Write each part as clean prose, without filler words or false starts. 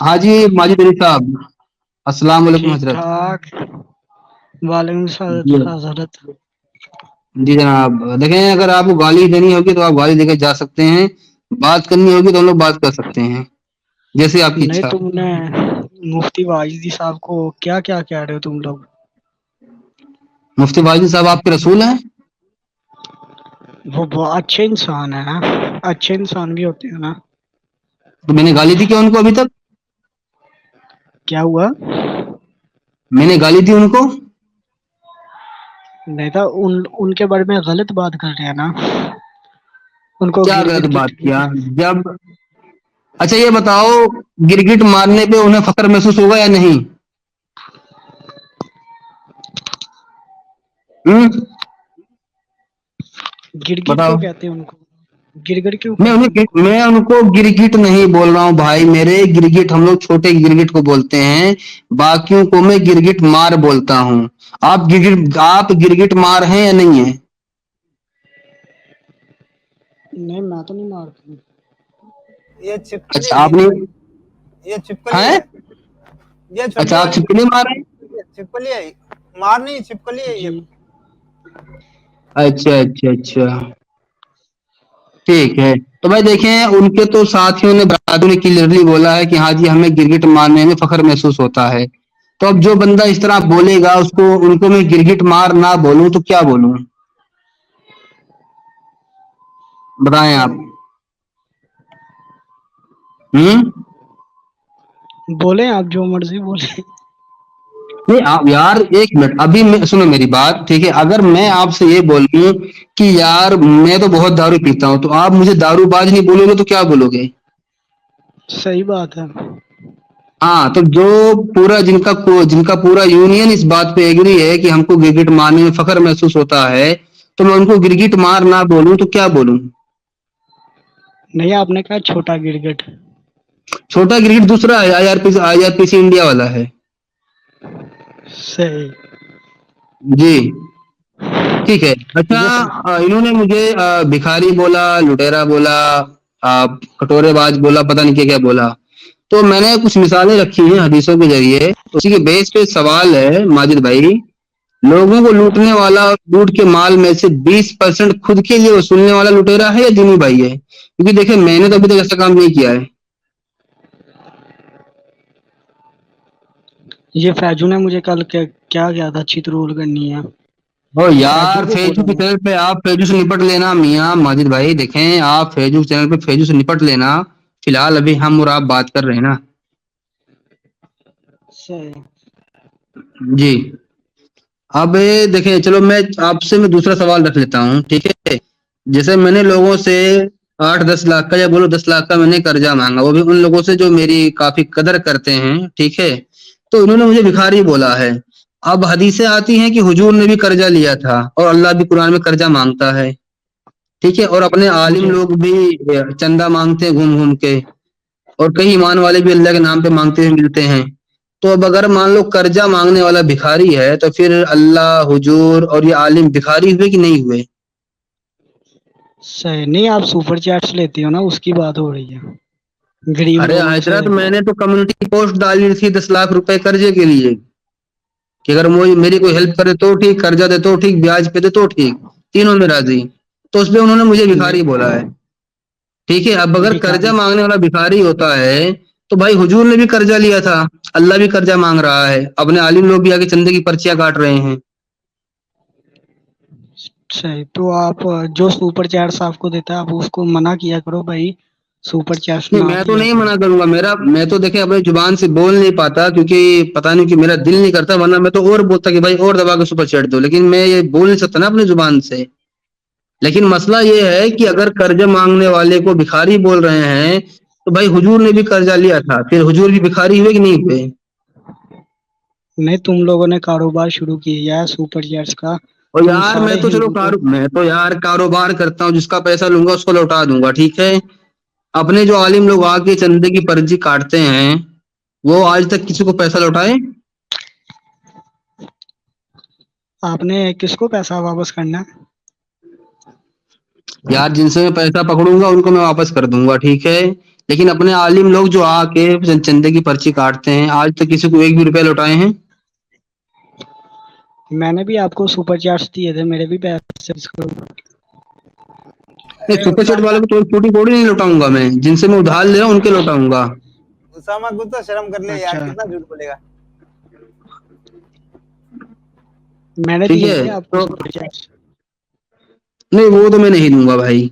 हाँ जी, माजिद अली साहब, अस्सलाम वालेकुम ठीक हजरत। ठाक। वालेकुम जी, सलाम हजरत। जी जनाब, देखें अगर आपको गाली देनी होगी तो आप गाली देके जा सकते हैं, बात करनी होगी तो हम लोग बात कर सकते हैं, जैसे आपकी नहीं, इच्छा। तुमने मुफ्ती वाइदी साहब को क्या क्या कह रहे हो तुम लोग? मुफ्ती वाजिद साहब आपके रसूल हैं? वो बहुत अच्छे इंसान है ना, अच्छे इंसान भी होते हैं ना। तो मैंने गाली दी क्या उनको अभी तक? क्या हुआ? मैंने गाली दी उनको? नहीं था, उनके बारे में गलत बात कर रहे हैं ना। उनको क्या गिरगिट गलत बात गिट किया? जब अच्छा ये बताओ, गिरगिट मारने पे उन्हें फक्र महसूस होगा या नहीं? हम्म? गिरगिट बताओ। क्यों कहते हैं उनको? गिरगिट क्यों मैं कहते हैं उनको? मैं उनको गिरगिट नहीं बोल रहा हूँ भाई मेरे, गिरगिट हम लोग छोटे गिरगिट को बोलते हैं, बाकियों को मैं गिरगिट मार बोलता हूँ। आप गिरगिट मार हैं या नहीं है? नहीं, मैं तो नहीं मारती। ये छिपकली अच्छा है आपने। ये छिपकली हैं? है। ये अच्छा छोटी आप वाली छिपकली मार रहे हैं? छिपकली है। मार नहीं, छिपकली है जी। ये। अच्छा अच्छा अच्छा, ठीक है। तो भाई देखें, उनके तो साथियों ने बरादरी ने क्लियरली बोला है कि हाँ जी हमें गिरगिट मारने में फख्र महसूस होता है। तो अब जो बंदा इस तरह बोलेगा उसको, उनको मैं गिरगिट मार ना बोलूं तो क्या बोलूं? बताएं आप। सही। हम्म? बोले आप जो मर्जी बोले। नहीं आप यार, एक मिनट, अभी सुनो मेरी बात, ठीक है? अगर मैं आपसे ये बोलूं कि यार मैं तो बहुत दारू पीता हूं, तो आप मुझे दारूबाज नहीं बोलोगे तो क्या बोलोगे? सही बात है। हाँ, तो जो पूरा जिनका पूरा यूनियन इस बात पे एग्री है कि हमको गिरगिट मारने में फख्र महसूस होता है, तो मैं उनको गिरगिट मार ना बोलूं तो क्या बोलूं? नहीं, आपने कहा छोटा गिरगिट। छोटा गिरगिट दूसरा है, आईआरपीसी इंडिया वाला है। सही। जी, ठीक है। अच्छा, ये इन्होंने मुझे भिखारी बोला, लुटेरा बोला, कटोरेबाज बोला, पता नहीं क्या क्या बोला। तो मैंने कुछ मिसालें रखी हैं हदीसों के जरिए, उसी के बेस पे सवाल है माजिद भाई, लोगों को लूटने वाला और लूट के माल में से 20% खुद के लिए वसूलने वाला लुटेरा है या दीनी भाई है? क्योंकि देखिए मैंने तो अभी तक ऐसा काम नहीं किया है। ये फैजू ने मुझे कल क्या क्या किया था, अच्छी रोल करनी है। और फैजू यार को फैजू बोला के मैं। चैनल पे आप फैजू से निपट लेना मियाँ माजिद भाई, देखें आप फैजू के चैनल पे फैजू से निपट लेना। फिलहाल अभी हम और आप बात कर रहे हैं ना। सही। जी। अब देखिए, चलो मैं दूसरा सवाल रख लेता हूँ, ठीक है? जैसे मैंने लोगों से 8-10 लाख का या बोलो 10 लाख का मैंने कर्जा मांगा, वो भी उन लोगों से जो मेरी काफी कदर करते हैं, ठीक है? तो उन्होंने मुझे भिखारी बोला है। अब हदीसें आती हैं कि हुजूर ने भी कर्जा लिया था और अल्लाह भी कुरान में कर्जा मांगता है, ठीक है? और अपने आलिम जी। लोग भी चंदा मांगते हैं घूम घूम के, और कई ईमान वाले भी अल्लाह के नाम पे मांगते हुए मिलते हैं। तो अब अगर मान लो कर्जा मांगने वाला भिखारी है, तो फिर अल्लाह, हुजूर और ये आलिम भिखारी हुए कि नहीं हुए? सही। नहीं, आप सुपर चैट्स लेती हो ना, उसकी बात हो रही है। गरीब अरे लोगों से। हजरत, मैंने तो कम्युनिटी पोस्ट डाली थी 10 लाख रुपए कर्जे के लिए, कि अगर मुझे मेरी कोई हेल्प करे तो ठीक, कर्जा दे तो ठीक, ब्याज पे दे तो ठीक, तीनों में राजी। तो उसपे उन्होंने मुझे भिखारी बोला है, ठीक है? अब अगर कर्जा भिखारी। मांगने वाला भिखारी होता है, तो भाई हुजूर ने भी कर्जा लिया था, अल्लाह भी कर्जा मांग रहा है, अपने आलिम लोग भी आगे चंदे की पर्चियां काट रहे हैं। सही। तो आप जो सुपर चैट्स आपको देता है, आप उसको मना किया करो भाई, सुपर चैट्स नहीं ना मैं तो दिया नहीं करो। मना करूंगा, मैं तो देखे अपने जुबान से बोल नहीं पाता, क्योंकि पता नहीं कि मेरा दिल नहीं करता, वरना मैं तो और बोलता कि भाई और दबा के सुपर चैट दो, लेकिन मैं ये बोल नहीं सकता ना अपनी जुबान से। लेकिन मसला ये है कि अगर कर्ज मांगने वाले को भिखारी बोल रहे हैं, तो भाई हुजूर ने भी कर्जा लिया था, फिर हुजूर भी भिखारी हुए कि नहीं हुए? नहीं, तुम लोगों ने कारोबार शुरू किया है सुपर चैट्स का। और तुम यार सारे हिंदू को। मैं तो यार कारोबार करता हूँ, जिसका पैसा लूंगा उसको लौटा दूंगा, ठीक है? अपने जो आलिम लोग आके चंदे की पर्ची काटते हैं, वो आज तक किसी को पैसा लौटाए? आपने किसको पैसा वापस करना है? यार जिनसे मैं पैसा पकड़ूंगा उनको मैं वापस कर दूंगा, ठीक है? लेकिन अपने आलिम लोग जो आके चंदे की पर्ची काटते हैं, आज तक किसी को एक भी रुपया लौटाए हैं? मैंने भी आपको सुपर चार्ज दिए थे, मेरे भी पैसे इसको। नहीं, अरे सुपर चैट वालों उसामा, को तो छोटी थोड़ी नहीं लौटाऊंगा मैं, जिनसे मैं उधार ले रहा हूँ उनके लौटाऊंगा। उसामा कुछ तो शर्म कर ले यार, अच्छा, कितना झूठ बोलेगा। मैंने ठीक दिए है थे आपको तो, सुपर चार्ज। नहीं वो तो मैं नहीं दूंगा भाई।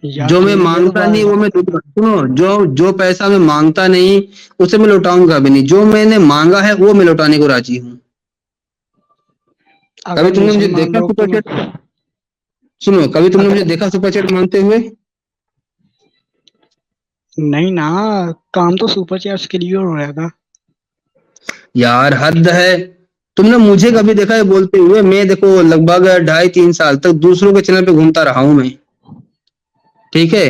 यार जो मैं दे दो मांगता नहीं भाई। वो मैं दूंगा। सुनो, जो जो पैसा मैं मांगता नहीं उसे मैं लौटाऊंगा भी नहीं, जो मैंने मांगा है वो मैं लौटाने को राजी हूँ। कभी अगर तुमने मुझे मुझे मान देखा लो सुपर कि चैट? सुनो, कभी तुमने मुझे अगर देखा सुपर चैट मांगते हुए? नहीं ना, काम तो सुपर चार्ज के लिए हो रहा था। यार हद है। तुमने मुझे कभी देखा है बोलते हुए? मैं देखो लगभग 2.5-3 साल तक दूसरों के चैनल पे घूमता रहा हूँ मैं, ठीक है।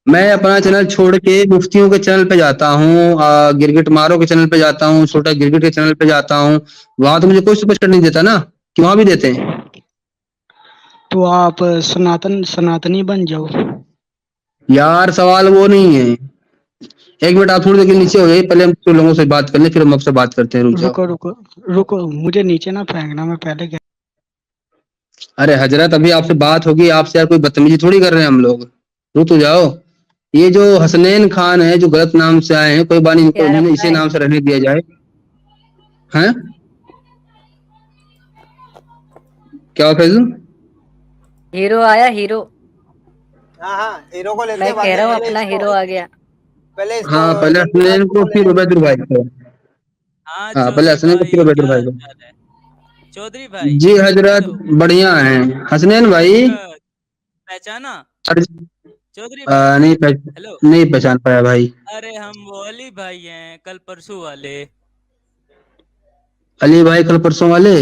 मैं अपना चैनल छोड़ के मुफ्तियों के चैनल पे जाता हूँ, गिरगिट मारो के चैनल पे जाता हूँ, छोटा गिरगिट के चैनल पे जाता हूँ। वहां तो मुझे कोई सुपर चैट नहीं देता ना, कि वहां भी देते हैं? तो आप सनातनी बन जाओ। यार सवाल वो नहीं है। एक मिनट आप थोड़ी देर के नीचे हो जाइए, पहले हम तो लोगों से बात कर ले, फिर हम आपसे बात करते हैं, रुक जाओ। रुको रुको रुको, मुझे नीचे ना फेंकना, मैं पहले क्या। अरे हजरत, अभी आपसे बात होगी, आपसे यार कोई बदतमीजी थोड़ी कर रहे हैं हम लोग, रुक तो जाओ। ये जो हसनैन खान है, जो गलत नाम से आए हैं, कोई बात नहीं, इनको यार इन्हें अपना इसी नाम से रहने दिया जाए। हैं? क्या हुआ फैजल? हीरो आया हीरो। हाँ हाँ, हीरो को लेते मैं हैं बाद कह में, रहा हूँ पहले अपना इसको, हीरो आ गया। पहले इसको हाँ, पहले रंजीत हसनैन राठौर को को ले फिर लेते हैं। उबैदुल भाई को। हाँ हाँ, पहले चौधरी हसनैन को फिर भाई, उबैदुल क्या भाई हाल को। चाल है? चौधरी भाई जी हजरत, हेलो। बढ़िया है। हसनैन भाई। पहचाना? अरे, चौधरी भाई नहीं हेलो। नहीं पहचान पाया भाई। अरे हम वो अली भाई हैं, कल परसों वाले। अली भाई कल परसों वाले?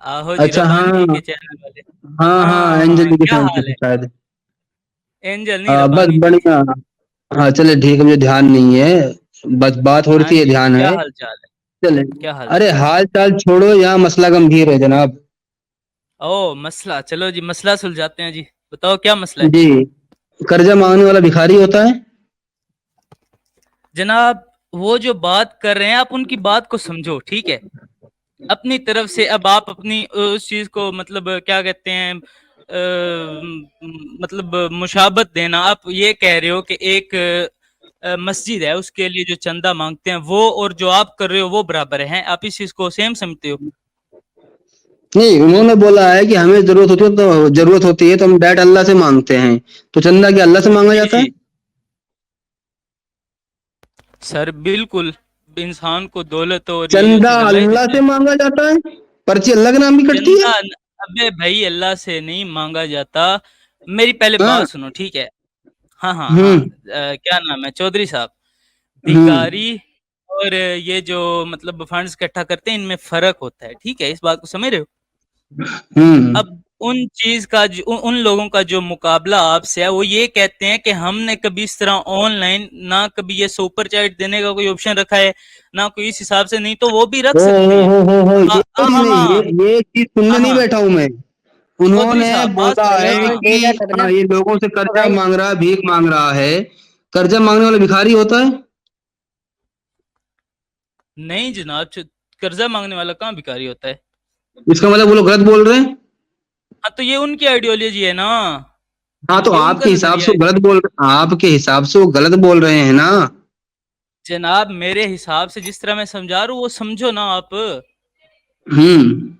आहो जी, अच्छा, रब्बानी हाँ के चैनल वाले। हाँ हाँ, एंजल हाँ, जी के क्या चैनल पे हाल थे है? शायद। एंजल नहीं, बस रब्बानी जी। बढ़िया। हाँ चले ठीक है, मुझे ध्यान नहीं है, बस बात हो रही हाँ थी, ये जी, ध्यान क्या है। हाल चाल है? चले। क्या हाल अरे चाल? हाल चाल छोड़ो, यहाँ मसला गंभीर है जनाब। ओ मसला, चलो जी मसला सुलझाते हैं जी। बताओ क्या मसला है? जी, कर्जा मांगने वाला भिखारी होता है? जनाब, वो जो बात कर रहे हैं आप उनकी बात को समझो, ठीक है? अपनी तरफ से अब आप अपनी उस चीज को मतलब क्या कहते हैं, मतलब मुशाबत देना। आप ये कह रहे हो कि एक मस्जिद है, उसके लिए जो चंदा मांगते हैं वो और जो आप कर रहे हो वो बराबर हैं। आप इस चीज को सेम समझते हो? नहीं, उन्होंने बोला है कि हमें जरूरत होती है तो हम डायरेक्ट अल्लाह से मांगते हैं। तो चंदा क्या अल्लाह से मांगा जी जाता जी है? सर, बिल्कुल। इंसान को दौलत और ये चंदा चीज अल्लाह ही अल्लाह देता से है। मांगा जाता है? पर्ची अल्लाह के नाम की कटती है? चंदा अबे भाई अल्लाह से नहीं मांगा जाता। मेरी पहले हाँ। बात सुनो, ठीक है? हाँ हाँ हाँ, हम्म क्या नाम है चौधरी साहब? हम्म भिखारी और ये जो मतलब फंड्स इकट्ठा करते हैं, इनमें फर्क होता है, ठीक है? इस बात को समझ रहे हो? हम्म। अब उन चीज का उन लोगों का जो मुकाबला आपसे है, वो ये कहते हैं कि हमने कभी इस तरह ऑनलाइन ना कभी ये सुपर चैट देने का कोई ऑप्शन रखा है, ना कोई इस हिसाब से, नहीं तो वो भी रख ओ सकते हैं। हो, हाँ ये हाँ चीज हाँ नहीं, हाँ ये चीज सुनने हाँ नहीं हाँ। बैठा हूं मैं। चौधरी उन्होंने साहब बात बोला सुनो है ना। कोई कि देगा तब ना। हाँ, ये लोगों से तो कर्जा भाई मांग रहा है, भीख मांग रहा है। कर्जा मांगने वाला भिखारी होता है? नहीं जनाब, कर्जा मांगने वाला कहाँ भिखारी होता है? इसका मतलब वो लोग गलत बोल रहे हैं। हाँ तो ये उनकी आइडियोलॉजी है ना, हाँ, तो ये उनका आपके हिसाब नजरिया से है। वो गलत बोल, आपके हिसाब से वो गलत बोल रहे हैं ना? जनाब मेरे हिसाब से जिस तरह मैं समझा रहा हूँ वो समझो ना आप। हम्म।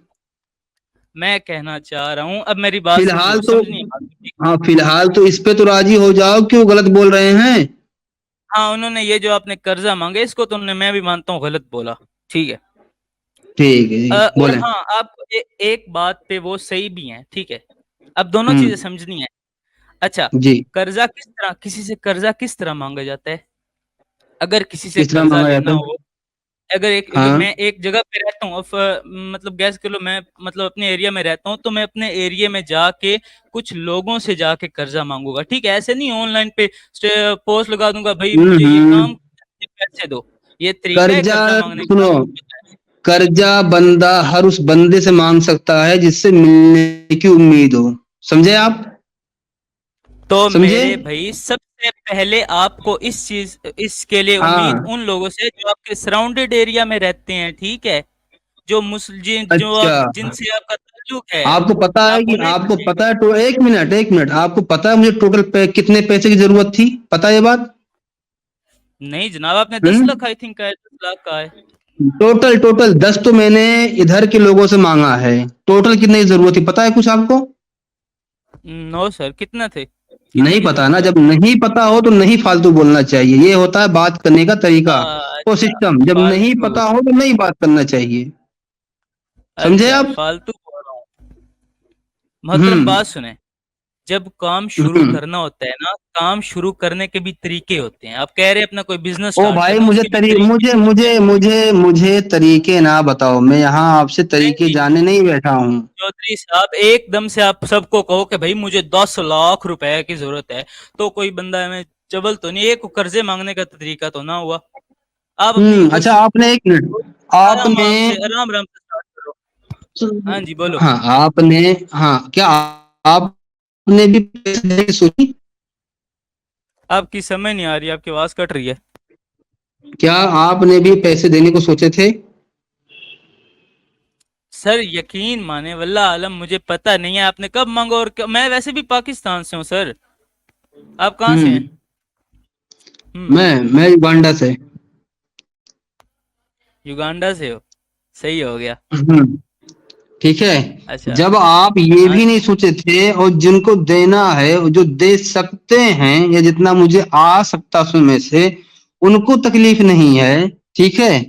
मैं कहना चाह रहा हूँ, अब मेरी बात फिलहाल समझो, तो, समझनी है बात को, ठीक? हाँ फिलहाल तो इस पे तो राजी हो जाओ, क्यों गलत बोल रहे हैं? हाँ, उन्होंने ये जो आपने कर्जा मांगे, इसको तो उन्होंने, मैं भी मानता हूँ, गलत बोला, ठीक है? ठीक है जी, और बोले। हाँ, आपको एक बात पे वो सही भी है, ठीक है? अब दोनों चीजें हम्म। समझनी है। अच्छा, जी। कर्जा किस तरह, किसी से कर्जा किस तरह मांगा जाता है? अगर किसी से किस तरह कर्जा मांगा लेना जाता है? हो, अगर हाँ। मैं एक जगह पे रहता हूँ, मतलब गैस कर लो, मैं मतलब अपने एरिया में रहता हूँ, तो मैं अपने एरिया में जाके कुछ लोगों से जाके कर्जा मांगूंगा, ठीक है? ऐसे नहीं ऑनलाइन पे पोस्ट लगा दूंगा, भाई मुझे ये हम्म। काम, मुझे पैसे दो। ये तरीका है कर्जा, कर्जा मांगने का, सुनो, आपको पता है? कर्जा बंदा हर उस बंदे से मांग सकता है जिससे मिलने की उम्मीद हो, समझे आप? तो समझे? मेरे भाई सबसे पहले आपको इसके लिए उम्मीद हाँ। उन लोगों से जो आपके सराउंडेड एरिया में रहते हैं, ठीक है? जो मुस्लिम जो अच्छा, आप जिनसे आपका ताल्लुक है, आपको पता है आप कि उन्हें आपको करिएगा। पता है तो एक मिनट आपको पता है मुझे टोटल कितने पैसे की जरूरत थी? पता है ये बात? नहीं जनाब, आपने 10 हम्म। लाख आई थिंक का है, 10 लाख का है। टोटल टोटल 10 तो मैंने इधर के लोगों से मांगा है। टोटल कितने की जरूरत थी पता है कुछ आपको? नो सर, कितना थे? कितने नहीं की पता जरूरत ना, थी जब आपको? नहीं पता हो तो नहीं फालतू बोलना चाहिए। ये होता है बात करने का तरीका, वो अच्छा, सिस्टम। जब नहीं फालतू। पता हो तो नहीं बात करना चाहिए। समझे अच्छा, आप? फालतू बोल रहा हूँ। मोहतरम हम्म। बात सुने, जब काम शुरू हम्म। करना होता है ना, काम शुरू करने के भी तरीके होते हैं। आप कह रहे हैं अपना कोई बिजनेस ओ स्टार्ट भाई करना है, मुझे उसके भी तरीके मुझे होते हैं। मुझे मुझे मुझे तरीके ना बताओ। मैं यहाँ आपसे तरीके नहीं जानने नहीं बैठा हूँ। चौधरी साहब, एकदम से आप सबको कहो कि भाई मुझे 10 लाख रुपए की जरूरत है, तो कोई बंदा हमें जबल तो नहीं, एक कर्जे मांगने का तरीका तो ना हुआ। आप अपनी अच्छा, उस आपने एक मिनट आराम आपने आराम से स्टार्ट करो। हाँ जी, बोलो। हाँ आपने हाँ क्या आपने भी पैसे देने की सोची? आपकी समझ नहीं आ रही, आपकी आवाज कट रही है। क्या आपने भी पैसे देने को सोचे थे? सर यकीन माने वल्लाह आलम मुझे पता नहीं है आपने कब मांगा और मैं वैसे भी पाकिस्तान से हूँ सर। आप कहाँ से हैं? हम्म। हम्म। मैं युगांडा से। युगांडा से हो? सही हो गया। हम्म। ठीक है। अच्छा। जब आप ये हाँ भी नहीं जी। सोचे थे और जिनको देना है और जो दे सकते हैं या जितना मुझे आ सकता है उसमें से उनको तकलीफ नहीं है, ठीक है,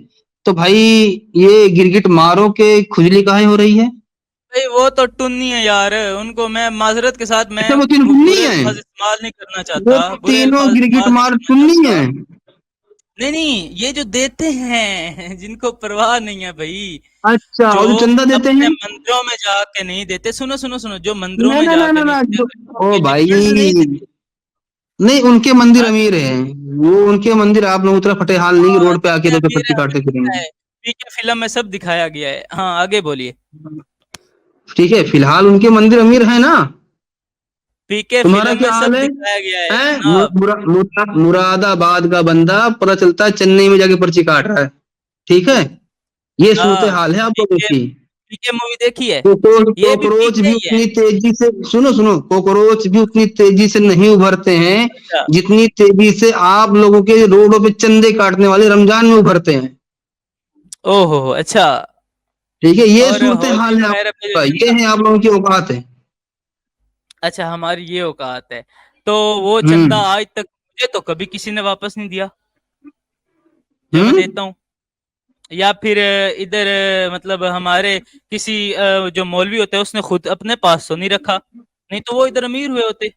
तो भाई ये गिरगिट मारो के खुजली काहे हो रही है? भाई वो तो टुन्नी है यार, उनको मैं माजरत के साथ मैं अच्छा, वो तीन टुन्नी बुरे है? अल्फाज इस्तेमाल नहीं करना वो चाहता, बुरे तीनों अल्फाज गिरगिट इस्तेमाल नहीं मार करना टुन्नी चाहता। है? नहीं नहीं, ये जो देते हैं जिनको परवाह नहीं है भाई, अच्छा, जो और जो चंदा देते अपने हैं? मंदिरों में जाके नहीं देते, सुनो सुनो सुनो, जो मंदिरों ना में ना ना ना जाके नहीं ना देते, ओ ये भाई, डिफरेंस नहीं देते। नहीं उनके मंदिर हाँ अमीर हैं। वो उनके मंदिर आप लोगों की तरह फटे हाल नहीं कि हाँ, रोड पे आके जितने रोड पे अमीर पर्ची है काटते हमें पता फिरेंगे। है, पीके फिल्म में सब दिखाया गया है। हाँ आगे बोलिए। ठीक है, फिलहाल उनके मंदिर अमीर है ना? पीके तुम्हारा फिल्म क्या में हाल सब है? दिखाया गया है हैं जनाब। मुरादाबाद का बंदा पता चलता है चेन्नई में जाके पर्ची काट रहा है। ठीक है, ये सूरत जनाब हाल है आप लोगों पीके की। पीके मूवी देखी है? ये भी कॉकरोच पीके भी ही है। उतनी तेजी से, सुनो सुनो, कॉकरोच भी उतनी तेजी से नहीं उभरते हैं अच्छा। जितनी तेजी से आप लोगों के रोडों पे चंदे काटने वाले रमजान में उभरते हैं। ओहो अच्छा। ठीक है, ये और सूरत होली हाल है वगैरह पे जो आपका, ये चंदा, है आप लोगों की औकात है। अच्छा हमारी ये औकात है। तो वो चंदा हम्म। आज तक मुझे तो कभी किसी ने वापस नहीं दिया, जो मैं हम्म। देता हूँ। या फिर इधर मतलब हमारे किसी जो मौलवी होते हैं उसने खुद अपने पास तो नहीं रखा, नहीं तो वो इधर अमीर हुए होते।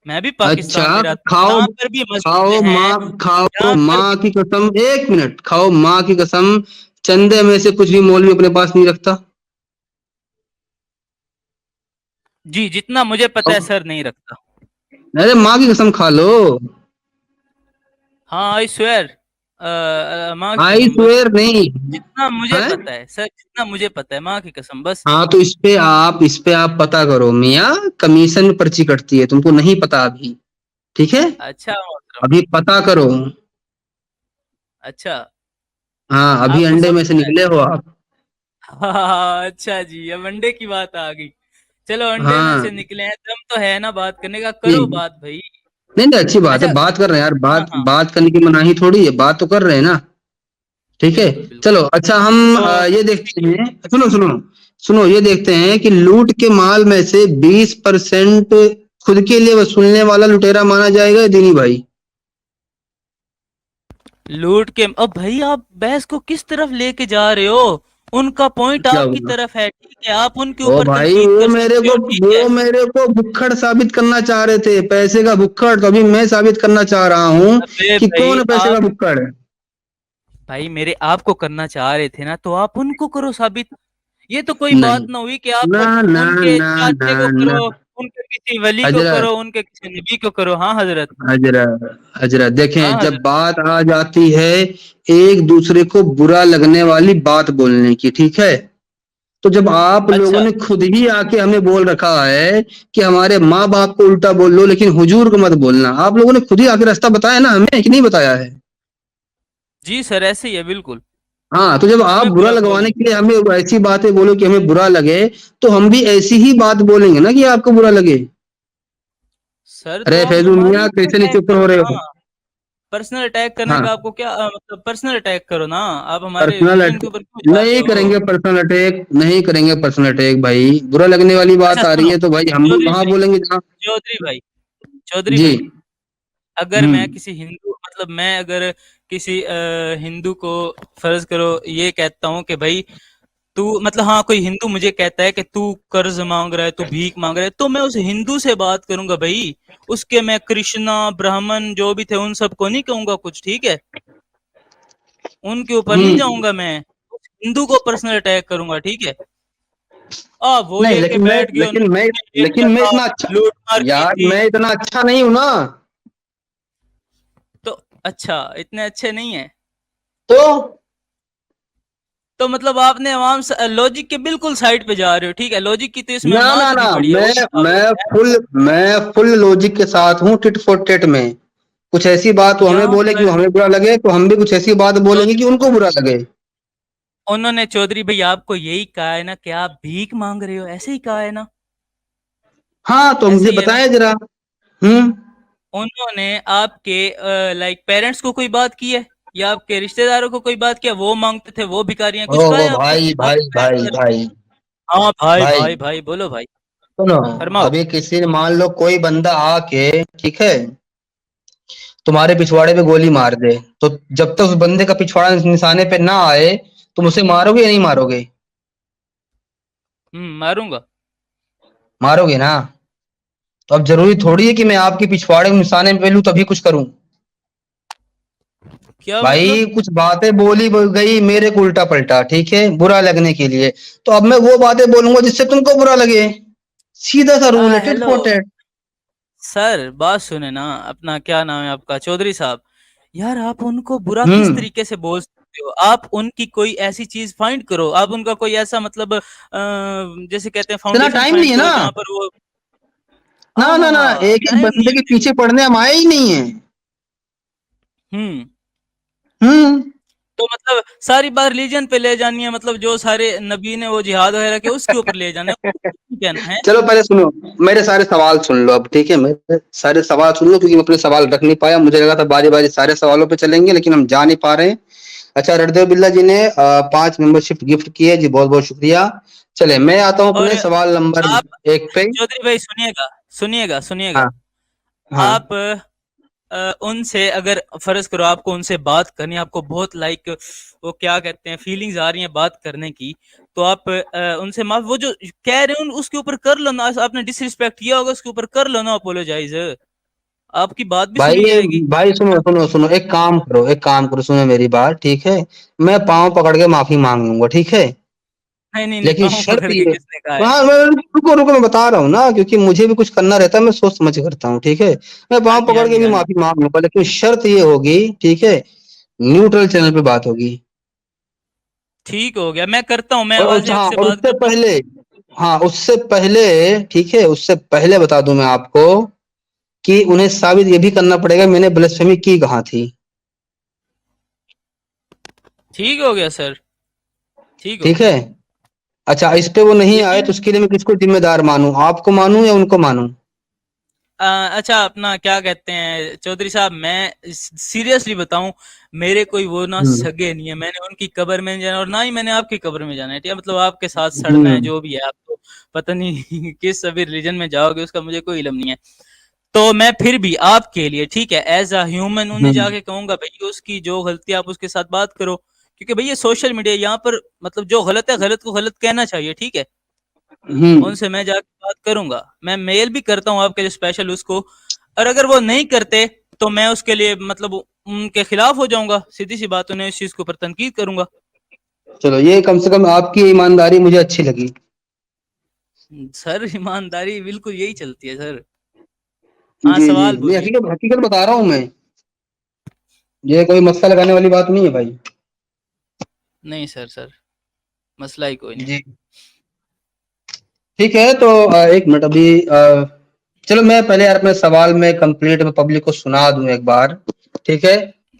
मैं भी अच्छा, पाकिस्तान में रहता हूँ, खाओ यहाँ पर भी मस्जिदें हैं, खाओ यहाँ पर माँ भी। की कसम, एक मिनट, खाओ माँ की कसम, चंदे में से कुछ भी मौलवी अपने पास नहीं रखता। जी जितना मुझे पता है खाओ। सर नहीं रखता। अरे माँ की कसम खा लो। हाँ आई स्वेयर, माँ की आई कसम बस। स्वेयर नहीं जितना मुझे है। पता है सर, जितना मुझे पता है, माँ की कसम बस। हाँ तो इस पे आप पता करो मियाँ, कमीशन में पर्ची कटती है, तुमको नहीं पता अभी। ठीक है, अच्छा मोहतरम। अभी पता करो। अच्छा, हाँ, अभी आपको अंडे सब में से पता है। निकले हो आप। हाँ अच्छा जी, अब अंडे की बात आ गई। चलो अंडे में हाँ से निकले हैं, दम तो है ना बात करने का, जी, करो बात भाई। नहीं नहीं, अच्छी बात अच्छा। है, बात कर रहे हैं यार, हाँ बात हाँ, बात करने की मनाही थोड़ी है, बात तो कर रहे हैं ना। ठीक है, बिल्कुल बिल्कुल। चलो अच्छा, हम तो ये देखते हैं, सुनो सुनो सुनो, ये देखते हैं कि लूट के माल में से 20% खुद के लिए वसूलने वाला लुटेरा माना जाएगा या दीनी भाई? लूट के, अब भाई आप बहस को किस तरफ लेके जा रहे हो? उनका पॉइंट क्या आपकी हुआ? तरफ है, ठीक है, आप उनके ओ ऊपर भाई, तनकीद कर सकते हो, ठीक है। वो मेरे को भुक्खड़ साबित करना चाह रहे थे, पैसे का भुक्खड़, तो अभी मैं साबित करना चाह रहा हूँ अबे कि भाई कौन है पैसे आप, का भुक्खड़। भाई मेरे आपको करना चाह रहे थे ना, तो आप उनको करो साबित। ये तो कोई बात नहीं, ना हुई कि आप ना ना उनके ना ना चाचे को ना, करो, उनके किसी वली को हजरत करो, उनके किसी नबी को करो। हाँ हजरत। हजरत हजरत हाँ देखें, जब हजरत। बात आ जाती है एक दूसरे को बुरा लगने वाली बात बोलने की, ठीक है, तो जब आप लोगों अच्छा ने खुद ही आके हमें बोल रखा है कि हमारे माँ बाप को उल्टा बोल लो लेकिन हुजूर को मत बोलना, आप लोगों ने खुद ही आके रास्ता बताया ना हमें, कि नहीं बताया है? जी सर, ऐसे ही है बिल्कुल। हाँ, तो जब आप मैं बुरा बुरा लगवाने बोलूं? के लिए हमें ऐसी बातें बोलो कि हमें बुरा लगे, तो हम भी ऐसी ही बात बोलेंगे ना कि आपको बुरा लगे। सर अरे तो आप फैजुल हमारे मियाँ ऊपर कैसे नहीं अटैक चुप हो करो रहे ना। हो? पर्सनल अटैक करने हाँ, का आपको क्या मतलब पर्सनल अटैक करो ना। आप हमारे पर्सनल रिलीजन के ऊपर क्यों जा नहीं रहे हो? करेंगे पर्सनल अटैक, नहीं करेंगे पर्सनल अटैक भाई। बुरा लगने वाली अच्छा बात आ रही सुनो, है तो भाई हम भी चौधरी वहां भाई, बोलेंगे जहाँ। चौधरी भाई, चौधरी जी। भाई, अगर मैं हम्म। किसी हिंदू मतलब मैं अगर किसी हिंदू को फर्ज करो ये कहता हूँ कि भाई तू मतलब हाँ कोई हिंदू मुझे कहता है कि तू कर्ज मांग रहा है, तू भीख मांग रहा है, तो मैं उस हिंदू से बात करूंगा भाई। उसके मैं कृष्णा ब्राह्मण जो भी थे उन सबको नहीं कहूंगा कुछ, ठीक है? उनके ऊपर नहीं हम्म। जाऊंगा मैं। उस हिंदू को पर्सनल अटैक करूंगा, ठीक है? वो नहीं लेके लेकिन मैं बैठ गए, लेकिन मैं उन्होंने ये किया लेकिन मैं था, इतना अच्छा, लूट मार की यार थी। मैं इतना अच्छा नहीं हूं ना। तो अच्छा, इतने अच्छे नहीं है? तो तो मतलब आपने आवाम लॉजिक के बिल्कुल साइड पे जा रहे हो, ठीक है? लॉजिक की तो इसमें ना ना मात ना, भी पड़ी है, वो मैं बता दो। मैं फुल मैं फुल लॉजिक के साथ हूँ, टिट फॉर टेट में। कुछ ऐसी बात वो हमें यहाँ बोले कि वो पर हमें बुरा लगे, तो हम भी कुछ ऐसी बात बोलेंगे कि चौधरी उनको बुरा लगे। उन्होंने चौधरी भाई आपको यही कहा है ना कि आप भीख मांग रहे हो, ऐसे ही कहा है ना? हाँ, तो ऐसे मुझे ही है ना? बताया जरा। हम्म। उन्होंने आपके लाइक पेरेंट्स को कोई बात की है या आपके रिश्तेदारों को कोई बात किया? वो मांगते थे, वो भिखारी हैं, कुछ कहा ओ है आपको भाई भाई आपके भाई पेरेंट्स? भाई हाँ भाई भाई, भाई भाई, बोलो भाई, सुनो। फरमाओ। अभी किसी ने मान लो कोई बंदा आके, ठीक है, तुम्हारे पिछवाड़े पे गोली मार दे, तो जब तक उस बंदे का पिछवाड़ा निशाने पे ना आए, तुम उसे मारोगे या नहीं मारोगे? मारूंगा। मारोगे ना? तो अब जरूरी थोड़ी है कि मैं आपके पिछवाड़े को निशाने पे लूं तभी कुछ करूं। क्या भाई मतलब? कुछ बातें बोली गई मेरे को उल्टा पलटा, ठीक है, बुरा लगने के लिए, तो अब मैं वो बातें बोलूंगा जिससे तुमको बुरा लगे। सीधा सा रूल है, tit hello for tat. Sir, बात सुने ना। अपना क्या नाम है आपका? चौधरी साहब। यार आप उनको बुरा किस हम्म। तरीके से बोल सकते हो? आप उनकी कोई ऐसी चीज फाइंड करो, आप उनका कोई ऐसा मतलब जैसे कहते हैं इतना फाउंडेशन टाइम नहीं फाइंड है करो ना। जहां पर वो ना ना ना, एक एक टाइम नहीं बंदे है के मुझे। पीछे पड़ने हम आए ही नहीं है। हम्म हम्म। तो मतलब सारी बात रिलीजन पे ले जानी है, मतलब जो सारे नबी ने वो जिहाद वगैरह के उसके ऊपर ले जाना है, वो क्यों कहना है? चलो पहले सुनो, मेरे सारे सवाल सुन लो अब, ठीक है, मेरे सारे सवाल सुन लो, क्योंकि मैं अपने सवाल रख नहीं पाया, मुझे लगा था बारी बारी सारे सवालों पे चलेंगे लेकिन हम जा नहीं पा रहे हैं। अच्छा, रणदेव बिल्ला जी ने 5 मेंबरशिप गिफ्ट की है जी, बहुत बहुत शुक्रिया। चले मैं आता हूँ और अपने सवाल नंबर आप 1 पे। चौधरी भाई सुनिएगा, सुनिएगा, सुनिएगा। हाँ हाँ। आप उनसे अगर फर्ज करो आपको उनसे बात करनी है, आपको बहुत लाइक वो क्या कहते हैं फीलिंग्स आ रही हैं बात करने की, तो आप उनसे माफ वो जो कह रहे हो उसके ऊपर कर लो ना। आपने डिसरिस्पेक्ट किया होगा उसके ऊपर कर लो ना अपोलोजाइज, आपकी बात भी भाई सुनी ये जाएगी। भाई सुनो सुनो सुनो, एक काम करो, सुनो मेरी बात, ठीक है, मैं पाँव पकड़ के माफी मांग लूंगा, ठीक है, नहीं नहीं नहीं, लेकिन पाँव शर्त पकड़ के ये, किसने कहा है? हाँ रुको रुको, मैं बता रहा हूँ ना, क्योंकि मुझे भी कुछ करना रहता है, मैं सोच समझ के करता हूँ, ठीक है। मैं हाँ पाँव जी, हाँ पकड़ के जी, भी हाँ जी। माफी मांग लूंगा, लेकिन शर्त ये होगी, ठीक है, न्यूट्रल चैनल पे बात होगी। ठीक हो गया, मैं करता हूँ, मैं और वाजिब हाँ, से और बात उससे करता हूँ। पहले, हाँ उससे पहले, ठीक है, उससे पहले बता दूं मैं आपको कि उन्हें साबित ये भी करना पड़ेगा मैंने ब्lasphemy की कहाँ थी। ठीक हो गया सर, ठीक हो ठीक गया। है। अच्छा, इस पे वो नहीं आए तो यकीन उसके लिए मैं किसको जिम्मेदार मानूं, आपको मानूं या उनको मानूं? अच्छा अपना क्या कहते हैं चौधरी साहब, मैं सीरियसली बताऊं, मेरे कोई वो ना हम्म। सगे नहीं है, मैंने उनकी कब्र में नहीं जाना और ना ही मैंने आपकी कब्र में जाना है, ठीक है? मतलब आपके साथ सड़ना है हम्म। जो भी है, आप तो पता नहीं किस सभी रिलीजन में जाओगे उसका मुझे कोई इल्म नहीं है। तो मैं फिर भी आपके लिए ठीक है एज अ ह्यूमन उन्हें हम्म। जाके कहूंगा भाई उसकी जो गलती आप उसके साथ बात करो, क्योंकि भाई ये सोशल मीडिया यहाँ पर मतलब जो गलत है गलत को गलत कहना चाहिए, ठीक है? हम्म। उनसे मैं जाके बात करूंगा, मैं मेल भी करता हूँ आपके लिए स्पेशल उसको, और अगर वो नहीं करते तो मैं उसके लिए मतलब उनके खिलाफ हो जाऊंगा, सीधी सी बात, उन्हें इस चीज के ऊपर तनकीद करूंगा। चलो, ये कम से कम आपकी ईमानदारी मुझे अच्छी लगी। सर ईमानदारी बिल्कुल यही चलती है सर। हाँ जी जी, सवाल नहीं बोलिए। हकीकत हकीकत बता रहा हूँ मैं, ये कोई मस्का लगाने वाली बात नहीं है भाई। नहीं सर, सर मसला ही कोई नहीं। जी। ठीक है तो एक मिनट अभी चलो मैं पहले यार अपने सवाल में कंप्लीट पब्लिक को सुना दूं एक बार, ठीक है।